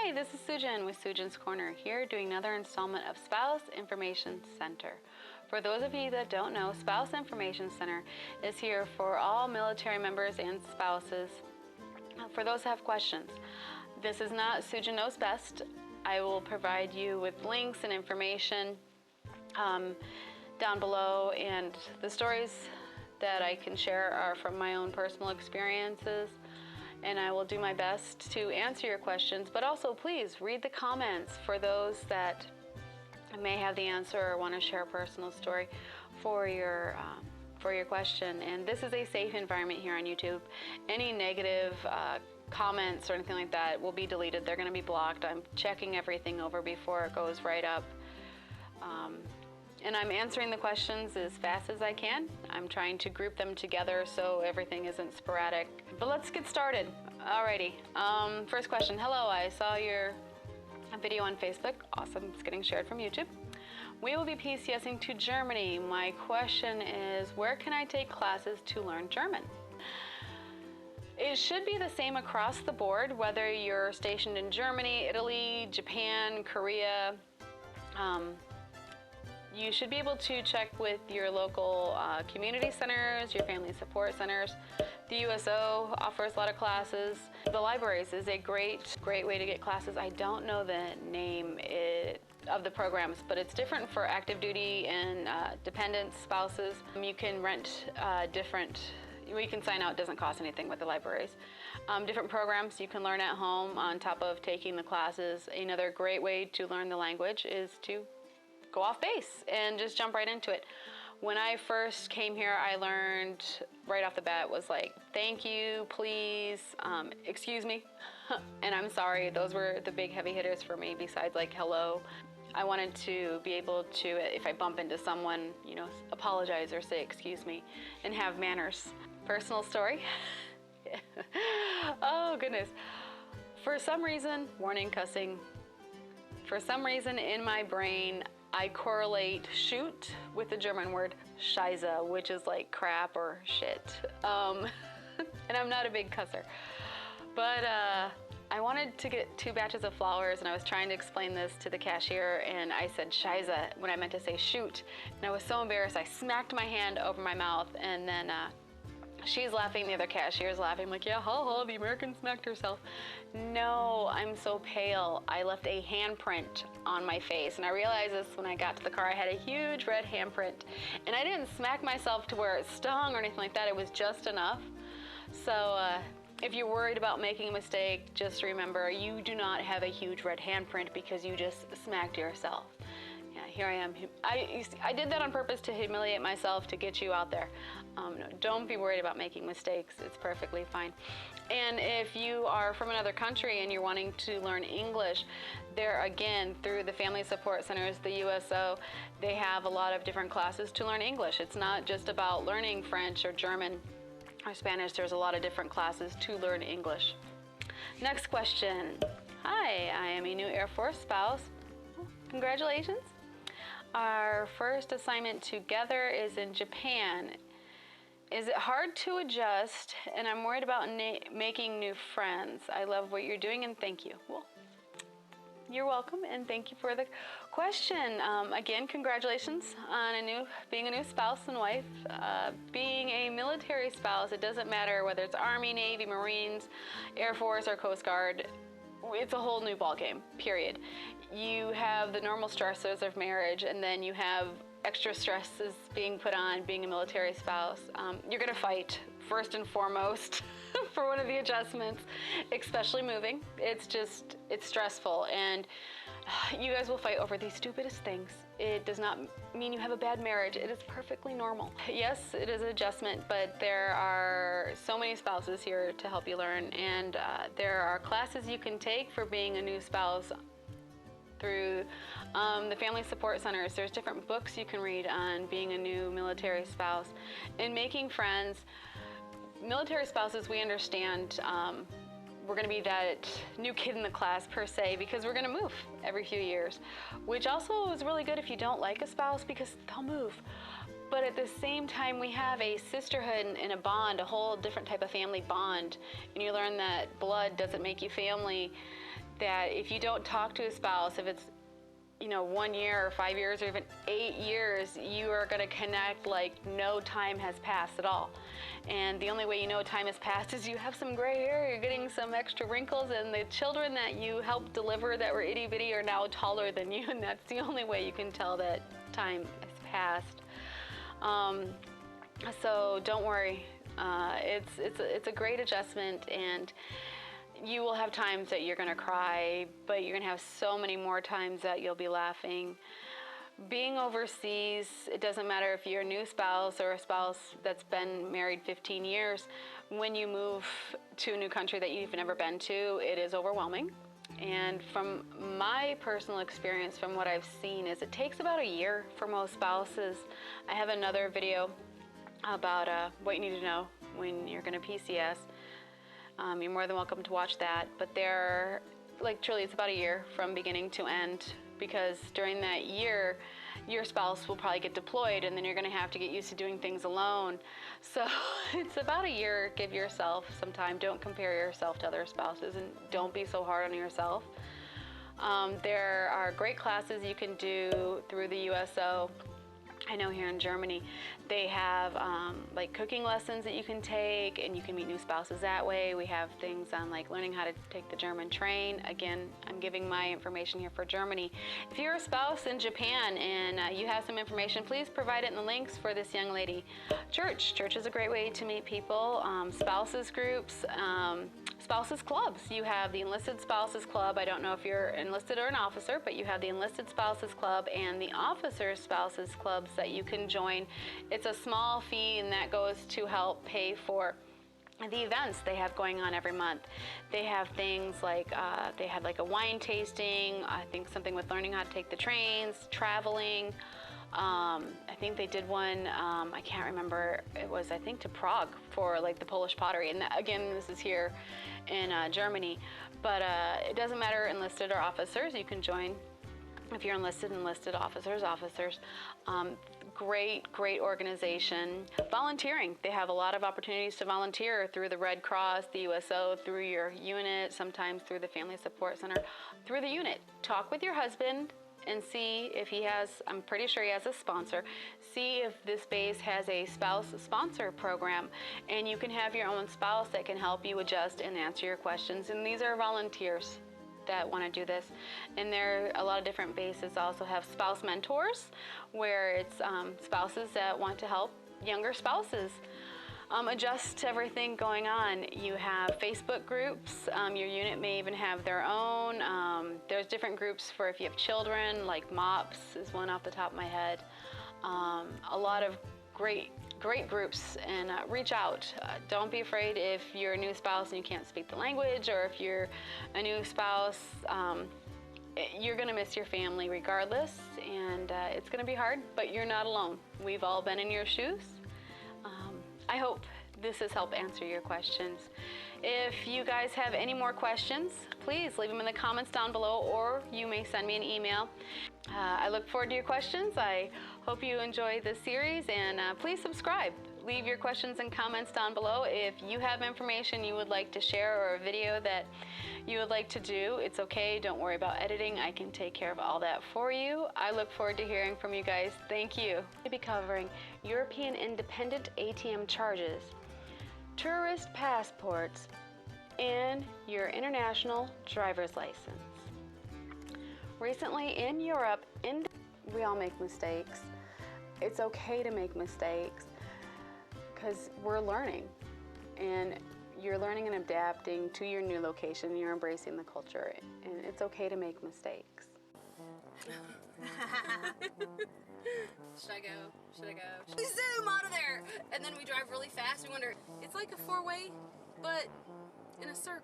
Hi, this is Sugin with Sugin's Corner, here doing another installment of Spouse Information Center. For those of you that don't know, Spouse Information Center is here for all military members and spouses. For those who have questions, this is not Sugin Knows Best. I will provide you with links and information down below, and the stories that I can share are from my own personal experiences. And I will do my best to answer your questions, but also please read the comments for those that may have the answer or want to share a personal story for your question. And this is a safe environment here on YouTube. Any negative comments or anything like that will be deleted. They're going to be blocked. I'm checking everything over before it goes right up. And I'm answering the questions as fast as I can. I'm trying to group them together so everything isn't sporadic. But let's get started. Alrighty. First question. Hello, I saw your video on Facebook. Awesome. It's getting shared from YouTube. We will be PCSing to Germany. My question is, where can I take classes to learn German? It should be the same across the board, whether you're stationed in Germany, Italy, Japan, Korea. You should be able to check with your local community centers, your family support centers. The USO offers a lot of classes. The libraries is a great way to get classes. I don't know the name of the programs, but it's different for active duty and dependent spouses. You can rent you can sign out, it doesn't cost anything with the libraries. Different programs you can learn at home on top of taking the classes. Another great way to learn the language is to go off base and just jump right into it. When I first came here, I learned right off the bat was like, thank you, please, excuse me, and I'm sorry. Those were the big heavy hitters for me besides like hello. I wanted to be able to, if I bump into someone, you know, apologize or say excuse me and have manners. Personal story. Oh goodness. For some reason, warning cussing, for some reason in my brain, I correlate shoot with the German word Scheiße, which is like crap or shit. And I'm not a big cusser. But I wanted to get 2 batches of flowers, and I was trying to explain this to the cashier, and I said Scheiße when I meant to say shoot. And I was so embarrassed, I smacked my hand over my mouth, and then she's laughing, the other cashier's laughing, like, yeah, ha, the American smacked herself. No, I'm so pale. I left a handprint on my face, and I realized this when I got to the car. I had a huge red handprint, and I didn't smack myself to where it stung or anything like that. It was just enough. So if you're worried about making a mistake, just remember you do not have a huge red handprint because you just smacked yourself. Yeah, here I am. I did that on purpose to humiliate myself to get you out there. No, don't be worried about making mistakes. It's perfectly fine. And if you are from another country and you're wanting to learn English, there again, through the family support centers, the USO, they have a lot of different classes to learn English. It's not just about learning French or German or Spanish. There's a lot of different classes to learn English. Next question. Hi, I am a new Air Force spouse. Congratulations. Our first assignment together is in Japan. Is it hard to adjust? And I'm worried about making new friends. I love what you're doing and thank you. Well, you're welcome and thank you for the question. Again, congratulations on being a new spouse and wife. Being a military spouse, it doesn't matter whether it's Army, Navy, Marines, Air Force, or Coast Guard. It's a whole new ballgame, period. You have the normal stressors of marriage, and then you have extra stresses being put on being a military spouse. You're gonna fight, first and foremost, for one of the adjustments, especially moving. It's stressful, and you guys will fight over the stupidest things. It does not mean you have a bad marriage. It is perfectly normal. Yes, it is an adjustment, but there are so many spouses here to help you learn, and there are classes you can take for being a new spouse through the family support centers. There's different books you can read on being a new military spouse and making friends. Military spouses, we understand we're going to be that new kid in the class per se because we're going to move every few years, which also is really good if you don't like a spouse because they'll move. But at the same time, we have a sisterhood and a bond, a whole different type of family bond, and you learn that blood doesn't make you family. that if you don't talk to a spouse, if it's 1 year or 5 years or even 8 years, you are going to connect like no time has passed at all. And the only way you know time has passed is you have some gray hair, you're getting some extra wrinkles, and the children that you helped deliver that were itty bitty are now taller than you, and that's the only way you can tell that time has passed. So don't worry, it's a great adjustment, and you will have times that you're going to cry, but you're going to have so many more times that you'll be laughing. Being overseas, it doesn't matter if you're a new spouse or a spouse that's been married 15 years. When you move to a new country that you've never been to, it is overwhelming. And from my personal experience, from what I've seen, is it takes about a year for most spouses. I have another video about what you need to know when you're going to PCS. You're more than welcome to watch that, but truly it's about a year from beginning to end, because during that year your spouse will probably get deployed, and then you're going to have to get used to doing things alone. So it's about a year. Give yourself some time. Don't compare yourself to other spouses, and don't be so hard on yourself. There are great classes you can do through the USO. I know here in Germany they have like cooking lessons that you can take, and you can meet new spouses that way. We have things on like learning how to take the German train. Again, I'm giving my information here for Germany. If you're a spouse in Japan and you have some information, please provide it in the links for this young lady. Church is a great way to meet people. Spouses groups, spouses clubs. You have the Enlisted Spouses Club. I don't know if you're enlisted or an officer, but you have the Enlisted Spouses Club and the Officer Spouses Clubs that you can join. It's a small fee, and that goes to help pay for the events they have going on every month. They have things like, they had like a wine tasting, I think something with learning how to take the trains, traveling. I think they did one, I can't remember, it was I think to Prague for like the Polish pottery, and again, this is here in Germany, but it doesn't matter enlisted or officers, you can join if you're enlisted, officers. Great organization. Volunteering, they have a lot of opportunities to volunteer through the Red Cross, the USO, through your unit, sometimes through the Family Support Center, through the unit. Talk with your husband and see if he has, I'm pretty sure he has a sponsor. See if this base has a spouse sponsor program, and you can have your own spouse that can help you adjust and answer your questions. And these are volunteers that want to do this. And there are a lot of different bases also have spouse mentors, where it's spouses that want to help younger spouses adjust to everything going on. You have Facebook groups. Your unit may even have their own. There's different groups for if you have children, like MOPS is one off the top of my head. A lot of great groups, and reach out. Don't be afraid if you're a new spouse and you can't speak the language, or if you're a new spouse, you're going to miss your family regardless, and it's going to be hard, but you're not alone. We've all been in your shoes. I hope this has helped answer your questions. If you guys have any more questions, please leave them in the comments down below, or you may send me an email. I look forward to your questions. I hope you enjoy this series, and please subscribe. Leave your questions and comments down below. If you have information you would like to share, or a video that you would like to do, it's okay. Don't worry about editing. I can take care of all that for you. I look forward to hearing from you guys. Thank you. We'll be covering European independent ATM charges, tourist passports, and your international driver's license. Recently in Europe, we all make mistakes. It's okay to make mistakes, because we're learning, and you're learning and adapting to your new location. You're embracing the culture, and it's okay to make mistakes. Should I go? We zoom out of there, and then we drive really fast. We wonder, it's like a four-way, but in a circle.